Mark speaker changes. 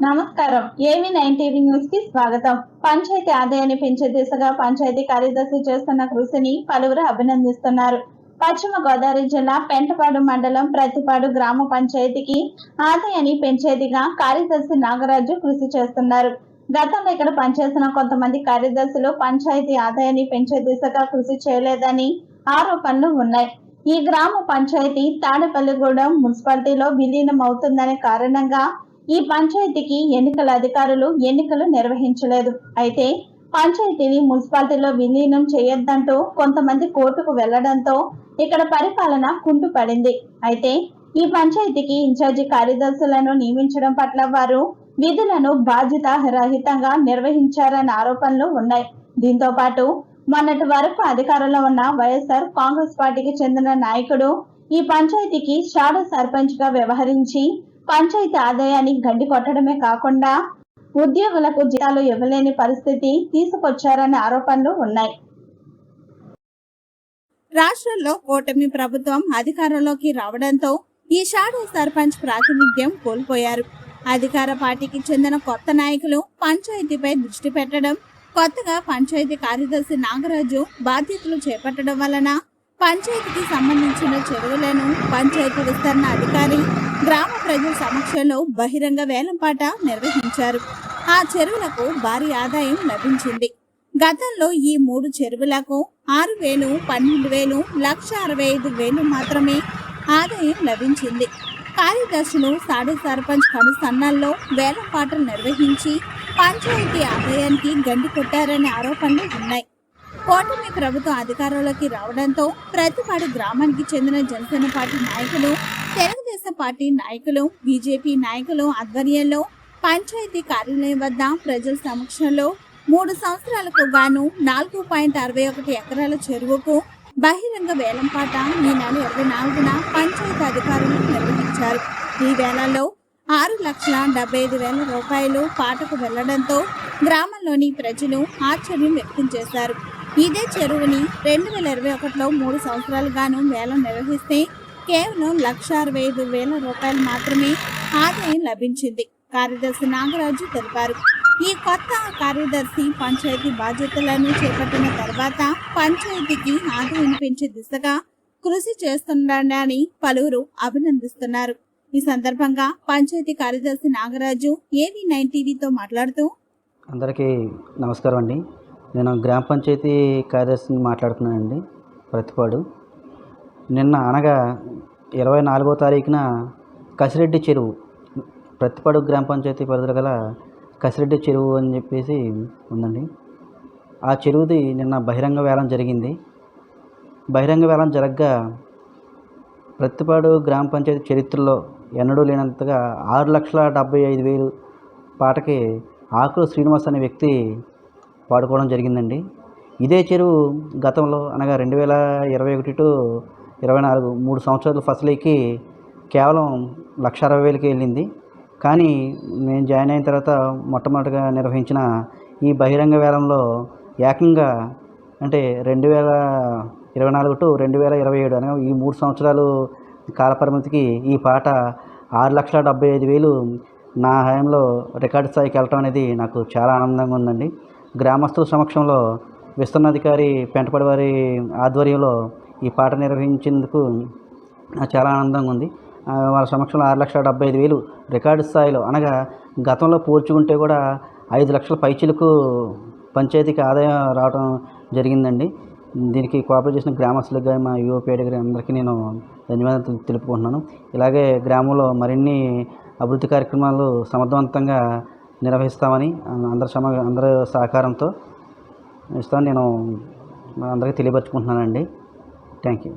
Speaker 1: నమస్కారం. ఏవి9 TV news కి స్వాగతం. పంచాయతీ ఆదాయాన్ని పెంచే దిశగా పంచాయతీ కార్యదర్శి చేస్తున్న కృషిని పలువురు అభినందిస్తున్నారు. పశ్చిమ గోదావరి జిల్లా పెంటపాడు మండలం ప్రతిపాడు గ్రామ పంచాయతీకి ఆదాయాన్ని పెంచేదిగా కార్యదర్శి నాగరాజు కృషి చేస్తున్నారు. గతంలో ఇక్కడ పనిచేసిన కొంతమంది కార్యదర్శులు పంచాయతీ ఆదాయాన్ని పెంచే దిశగా కృషి చేయలేదని ఆరోపణలు ఉన్నాయి. ఈ గ్రామ పంచాయతీ తాడేపల్లిగూడెం మున్సిపాలిటీలో విలీనం అవుతుందనే కారణంగా ఈ పంచాయతీకి ఎన్నికల అధికారులు ఎన్నికలు నిర్వహించలేదు. అయితే పంచాయతీని మున్సిపాలిటీలో విలీనం చేయొద్దంటూ కొంతమంది కోర్టుకు వెళ్లడంతో ఇక్కడ పరిపాలన కుంటుపడింది. అయితే ఈ పంచాయతీకి ఇన్ఛార్జి కార్యదర్శులను నియమించడం పట్ల వారు విధులను బాధ్యత రహితంగా నిర్వహించారన్న ఆరోపణలు ఉన్నాయి. దీంతో పాటు మొన్నటి వరకు అధికారంలో ఉన్న వైఎస్ఆర్ కాంగ్రెస్ పార్టీకి చెందిన నాయకుడు ఈ పంచాయతీకి షాడో సర్పంచ్ గా వ్యవహరించి పంచాయతీ ఆదాయాన్ని గడ్డి కొట్టడమే కాకుండా ఉద్యోగులకు జీతాలు ఇవ్వలేని పరిస్థితి తీసుకొచ్చారనే ఆరోపణలు ఉన్నాయి.
Speaker 2: రాష్ట్రంలో కూటమి ప్రభుత్వం అధికారంలోకి రావడంతో ఈ షాడో సర్పంచ్ ప్రాతినిధ్యం కోల్పోయారు. అధికార పార్టీకి చెందిన కొత్త నాయకులు పంచాయతీపై దృష్టి పెట్టడం, కొత్తగా పంచాయతీ కార్యదర్శి నాగరాజు బాధ్యతలు చేపట్టడం వలన పంచాయతీకి సంబంధించిన చెరువులను పంచాయతీ విస్తరణ అధికారి గ్రామ ప్రజల సమక్షంలో బహిరంగ వేలంపాట నిర్వహించారు. ఆ చెరువులకు భారీ ఆదాయం లభించింది. గతంలో ఈ 3 చెరువులకు 6,000, 12,000, 1,65,000 మాత్రమే ఆదాయం లభించింది. కార్యదర్శులు షాడో సర్పంచ్ కనుసన్నల్లో వేలంపాటలు నిర్వహించి పంచాయతీ ఆదాయానికి గండి కొట్టారనే ఆరోపణలు ఉన్నాయి. కూటమి ప్రభుత్వం అధికారంలోకి రావడంతో ప్రతిపాడు గ్రామానికి చెందిన జనసేన పార్టీ నాయకులు, తెలుగుదేశం పార్టీ నాయకులు, బీజేపీ నాయకులు ఆధ్వర్యంలో పంచాయతీ కార్యాలయం వద్ద ప్రజల సమక్షంలో 3 సంవత్సరాలకు గాను 4.61 ఎకరాల చెరువుకు బహిరంగ వేలంపాట ఈ నెల 24న పంచాయతీ అధికారులు నిర్వహించారు. ఈ వేలంలో 6,75,000 రూపాయలు పాటకు వెళ్లడంతో గ్రామంలోని ప్రజలు ఆశ్చర్యం వ్యక్తం చేశారు. ఇదే చెరువుని 2021లో 3 సంవత్సరాలు గాను వేలం నిర్వహిస్తే కేవలం 1,65,000 రూపాయలు మాత్రమే ఆదాయం లభించింది. కార్యదర్శి నాగరాజు తెలిపారు. ఈ కొత్త కార్యదర్శి పంచాయతీ బాధ్యతలను చేపట్టిన తర్వాత పంచాయతీకి ఆదాయం పెంచే దిశగా కృషి చేస్తున్నాడని పలువురు అభినందిస్తున్నారు. ఈ సందర్భంగా పంచాయతీ కార్యదర్శి నాగరాజు ఏవి9 టీవీతో మాట్లాడుతూ,
Speaker 3: అందరికీ నమస్కారం అండి. నేను గ్రామ పంచాయతీ కార్యదర్శిని మాట్లాడుతున్నానండి, ప్రతిపాడు. నిన్న అనగా 24వ తారీఖున కసిరెడ్డి చెరువు, ప్రతిపాడు గ్రామ పంచాయతీ పరిధిలో గల కసిరెడ్డి చెరువు అని చెప్పేసి ఉందండి. ఆ చెరువుది నిన్న బహిరంగ వేలం జరిగింది. బహిరంగ వేలం జరగగా ప్రతిపాడు గ్రామ పంచాయతీ చరిత్రలో ఎన్నడూ లేనంతగా 6,75,000 పాటకి ఆకుల శ్రీనివాస్ అనే వ్యక్తి పాడుకోవడం జరిగిందండి. ఇదే చెరువు గతంలో అనగా 2021 టు 24 3 సంవత్సరాల ఫసలీకి కేవలం 1,60,000కి వెళ్ళింది. కానీ నేను జాయిన్ అయిన తర్వాత మొట్టమొదటిగా నిర్వహించిన ఈ బహిరంగ వేలంలో ఏకంగా అంటే 2024 టు 2027 అనగా ఈ 3 సంవత్సరాలు కాలపరిమితికి ఈ పాట 6,75,000 నా హయాంలో రికార్డు స్థాయికి వెళ్ళటం అనేది నాకు చాలా ఆనందంగా ఉందండి. గ్రామస్తుల సమక్షంలో విస్తరణాధికారి పెంటపాడు వారి ఆధ్వర్యంలో ఈ పాట నిర్వహించేందుకు నాకు చాలా ఆనందంగా ఉంది. వాళ్ళ సమక్షంలో 6,75,000 రికార్డు స్థాయిలో అనగా గతంలో పోల్చుకుంటే కూడా 5 లక్షల పైచిలకు పంచాయతీకి ఆదాయం రావడం జరిగిందండి. దీనికి కోఆపరేట్ చేసిన గ్రామస్తులకు కానీ మా యువపేట అందరికీ నేను ధన్యవాదాలు తెలుపుకుంటున్నాను. ఇలాగే గ్రామంలో మరిన్ని అభివృద్ధి కార్యక్రమాలు సమర్థవంతంగా నిర్వహిస్తామని అందరి సహకారంతో ఇస్తామని నేను అందరికీ తెలియపరుచుకుంటున్నానండి. Thank you.